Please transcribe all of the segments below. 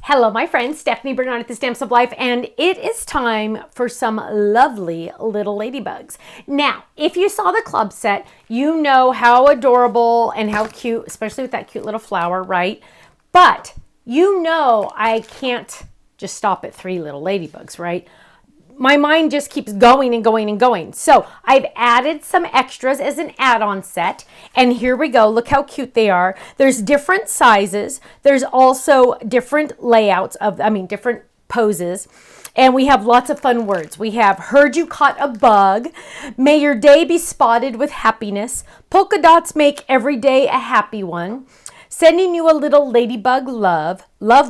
Hello, my friend, Stephanie Bernard at the Stamps of Life, and it is time for some lovely little ladybugs. Now, if you saw the club set, you know how adorable and how cute, especially with that cute little flower, right? But you know I can't just stop at 3 little ladybugs, right? My mind just keeps going and going and going. So I've added some extras as an add-on set. And here we go. Look how cute they are. There's different sizes. There's also different layouts of, different poses. And we have lots of fun words. We have heard you caught a bug. May your day be spotted with happiness. Polka dots make every day a happy one. Sending you a little ladybug love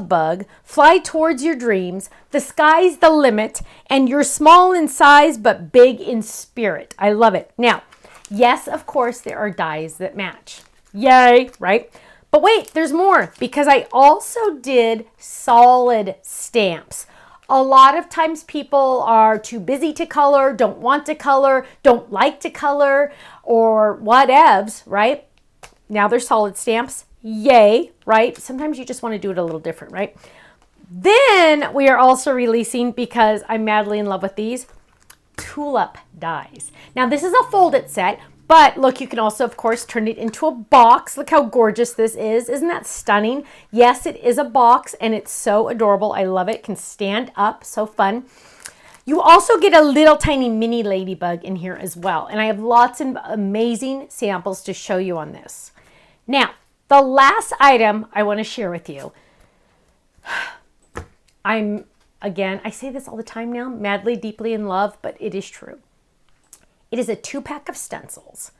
bug, fly towards your dreams, the sky's the limit, and you're small in size but big in spirit. I love it. Now, yes, of course, there are dies that match. Yay, right? But wait, there's more, because I also did solid stamps. A lot of times people are too busy to color, don't want to color, don't like to color, or whatevs, right? Now they're solid stamps. Yay, right? Sometimes you just want to do it a little different, right? Then we are also releasing, because I'm madly in love with these, Tulip dies. Now this is a folded set, but look, you can also, of course, turn it into a box. Look how gorgeous this is. Isn't that stunning? Yes, it is a box, and it's so adorable. I love it. It can stand up. So fun. You also get a little tiny mini ladybug in here as well, and I have lots of amazing samples to show you on this. Now, the last item I want to share with you, I say this all the time now, madly, deeply in love, but it is true. It is a 2-pack of stencils,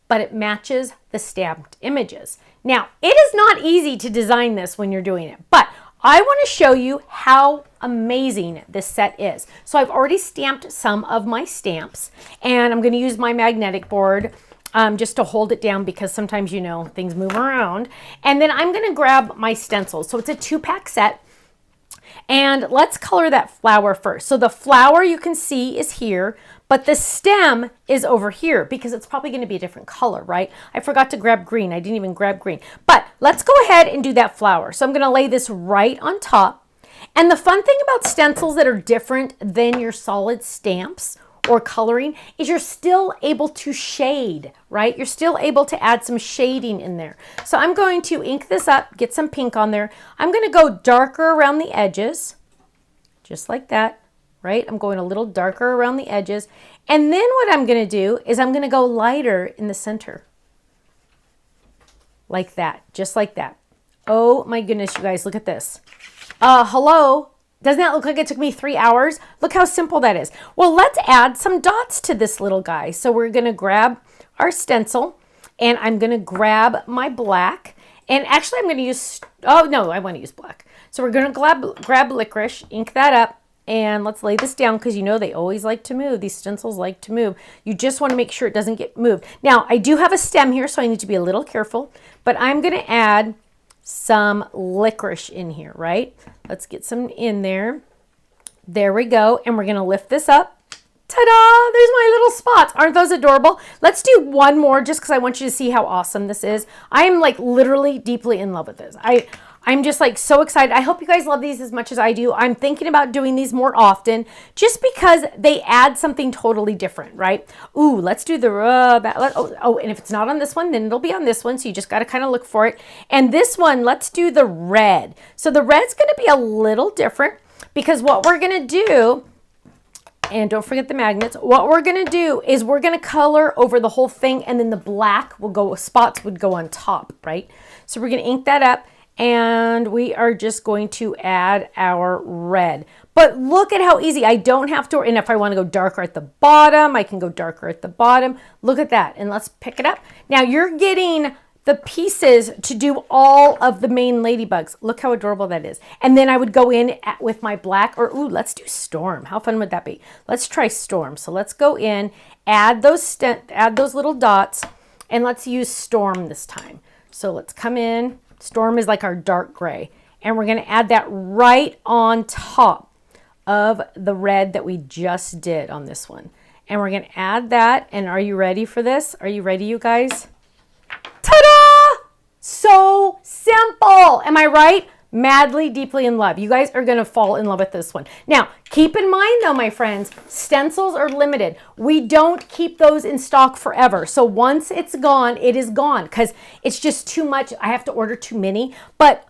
but it matches the stamped images. Now, it is not easy to design this when you're doing it, but I want to show you how amazing this set is. So I've already stamped some of my stamps, and I'm going to use my magnetic board just to hold it down, because sometimes, you know, things move around. And then I'm going to grab my stencils. So it's a 2-pack set. And let's color that flower first. So the flower you can see is here, but the stem is over here, because it's probably going to be a different color, right? I forgot to grab green. I didn't even grab green. But let's go ahead and do that flower. So I'm going to lay this right on top. And the fun thing about stencils that are different than your solid stamps or coloring is you're still able to shade, right? You're still able to add some shading in there. So I'm going to ink this up, get some pink on there. I'm going to go darker around the edges, just like that, right? I'm going a little darker around the edges. And then what I'm going to do is I'm going to go lighter in the center, like that, just like that. Oh my goodness, you guys, look at this. Hello. Doesn't that look like it took me 3 hours? Look how simple that is. Well, let's add some dots to this little guy. So we're going to grab our stencil, and I'm going to grab my black. And actually, I'm going to use, oh no, I want to use black. So we're going to grab licorice, ink that up, and let's lay this down, because you know they always like to move. These stencils like to move. You just want to make sure it doesn't get moved. Now, I do have a stem here, so I need to be a little careful, but I'm going to add some licorice in here, right? Let's get some in there. There we go. And we're going to lift this up. Ta-da! There's my little spots. Aren't those adorable? Let's do one more, just because I want you to see how awesome this is. I am like literally deeply in love with this. I'm just like so excited. I hope you guys love these as much as I do. I'm thinking about doing these more often, just because they add something totally different, right? Ooh, let's do the, and if it's not on this one, then it'll be on this one. So you just got to kind of look for it. And this one, let's do the red. So the red's going to be a little different, because what we're going to do, and don't forget the magnets, what we're going to do is we're going to color over the whole thing, and then the black will go, spots would go on top, right? So we're going to ink that up. And we are just going to add our red. But look at how easy. I don't have to, and if I want to go darker at the bottom, I can go darker at the bottom. Look at that. And let's pick it up. Now you're getting the pieces to do all of the main ladybugs. Look how adorable that is. And then I would go in with my black, or ooh, let's do Storm. How fun would that be? Let's try Storm. So let's go in, add those little dots, and let's use Storm this time. So let's come in. Storm is like our dark gray, and we're going to add that right on top of the red that we just did on this one. And we're going to add that. And are you ready for this? Are you ready, you guys? Ta-da! So simple. Am I right? madly, deeply in love. You guys are going to fall in love with this one. Now, keep in mind though, my friends, stencils are limited. We don't keep those in stock forever. So once it's gone, it is gone because it's just too much. I have to order too many. But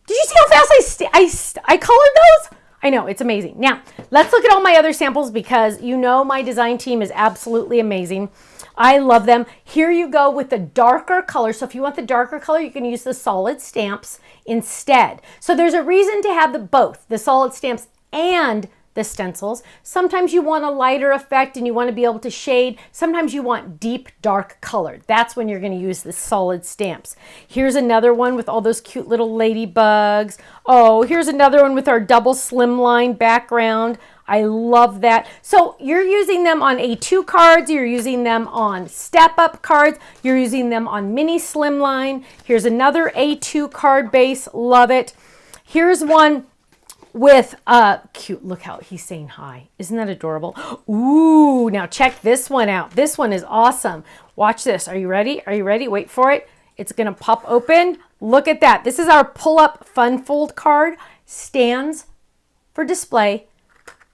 did you see how fast I colored those? I know, it's amazing. Now, let's look at all my other samples because you know my design team is absolutely amazing. I love them. Here you go with the darker color. So if you want the darker color, you can use the solid stamps instead. So there's a reason to have both, the solid stamps and the stencils. Sometimes you want a lighter effect and you want to be able to shade. Sometimes you want deep, dark color. That's when you're going to use the solid stamps. Here's another one with all those cute little ladybugs. Oh, here's another one with our double slimline background. I love that. So you're using them on A2 cards, you're using them on step-up cards, you're using them on mini slimline. Here's another A2 card base, love it. Here's one with cute, look how he's saying hi. Isn't that adorable? Ooh, now check this one out. This one is awesome. Watch this. Are you ready? Are you ready? Wait for it. It's gonna pop open. Look at that. This is our pull-up fun fold card. Stands for display,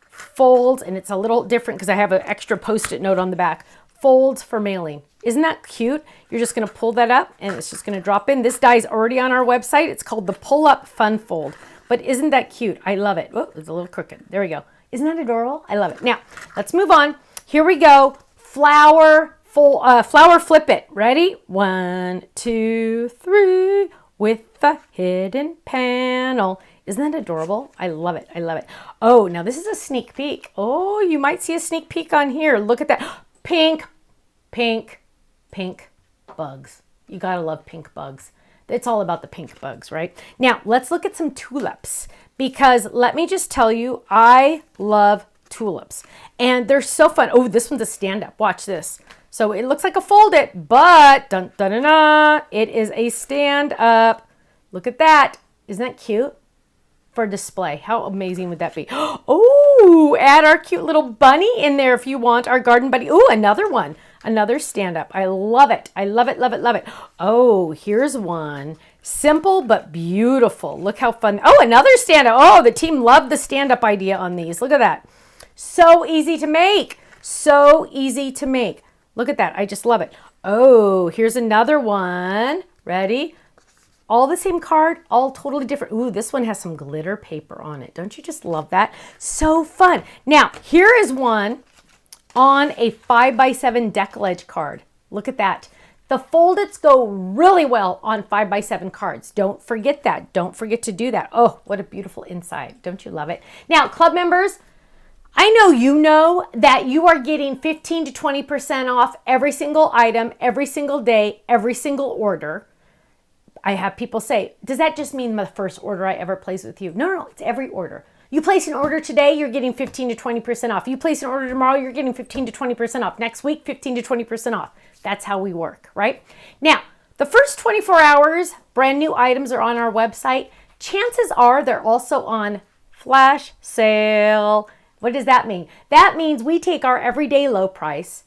folds, and it's a little different because I have an extra post-it note on the back. Folds for mailing. Isn't that cute? You're just gonna pull that up and it's just gonna drop in. This die is already on our website. It's called the Pull-Up Fun Fold. But isn't that cute? I love it. Oh, it's a little crooked. There we go. Isn't that adorable? I love it. Now, let's move on. Here we go. Flower flip it. Ready? 1, 2, 3. With the hidden panel. Isn't that adorable? I love it. I love it. Oh, now this is a sneak peek. Oh, you might see a sneak peek on here. Look at that. Pink, pink, pink bugs. You gotta love pink bugs. It's all about the pink bugs, right? Now, let's look at some tulips because let me just tell you, I love tulips and they're so fun. Oh, this one's a stand-up. Watch this. So it looks like a fold it, but dun, dun, dun, dun, it is a stand-up. Look at that. Isn't that cute? For display. How amazing would that be? Oh, add our cute little bunny in there if you want, our garden buddy. Oh, another one. Another stand-up. I love it. I love it, love it, love it. Oh, here's one. Simple but beautiful. Look how fun. Oh, another stand-up. Oh, the team loved the stand-up idea on these. Look at that. So easy to make. So easy to make. Look at that. I just love it. Oh, here's another one. Ready? All the same card, all totally different. Ooh, this one has some glitter paper on it. Don't you just love that? So fun. Now, here is one on a 5x7 decollage card. Look at that. The fold-its go really well on 5x7 cards. Don't forget that. Don't forget to do that. Oh, what a beautiful inside. Don't you love it? Now, club members, I know you know that you are getting 15 to 20% off every single item, every single day, every single order. I have people say, does that just mean the first order I ever place with you? No, no, it's every order. You place an order today, you're getting 15 to 20% off. You place an order tomorrow, you're getting 15 to 20% off. Next week, 15 to 20% off. That's how we work, right? Now, the first 24 hours, brand new items are on our website. Chances are they're also on flash sale. What does that mean? That means we take our everyday low price,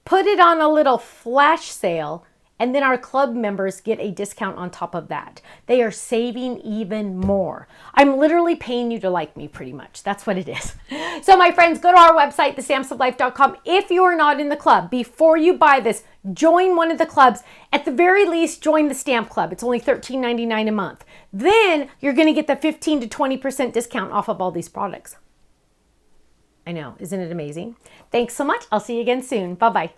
put it on a little flash sale, and then our club members get a discount on top of that. They are saving even more. I'm literally paying you to like me pretty much. That's what it is. So my friends, go to our website, thestampsoflife.com. If you're not in the club, before you buy this, join one of the clubs. At the very least, join the Stamp Club. It's only $13.99 a month. Then you're gonna get the 15 to 20% discount off of all these products. I know, isn't it amazing? Thanks so much. I'll see you again soon. Bye-bye.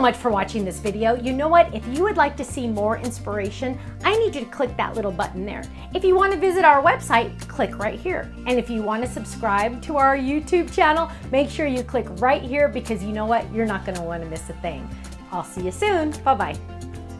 much for watching this video. You know what? If you would like to see more inspiration, I need you to click that little button there. If you want to visit our website, click right here. And if you want to subscribe to our YouTube channel, make sure you click right here because you know what? You're not going to want to miss a thing. I'll see you soon. Bye-bye.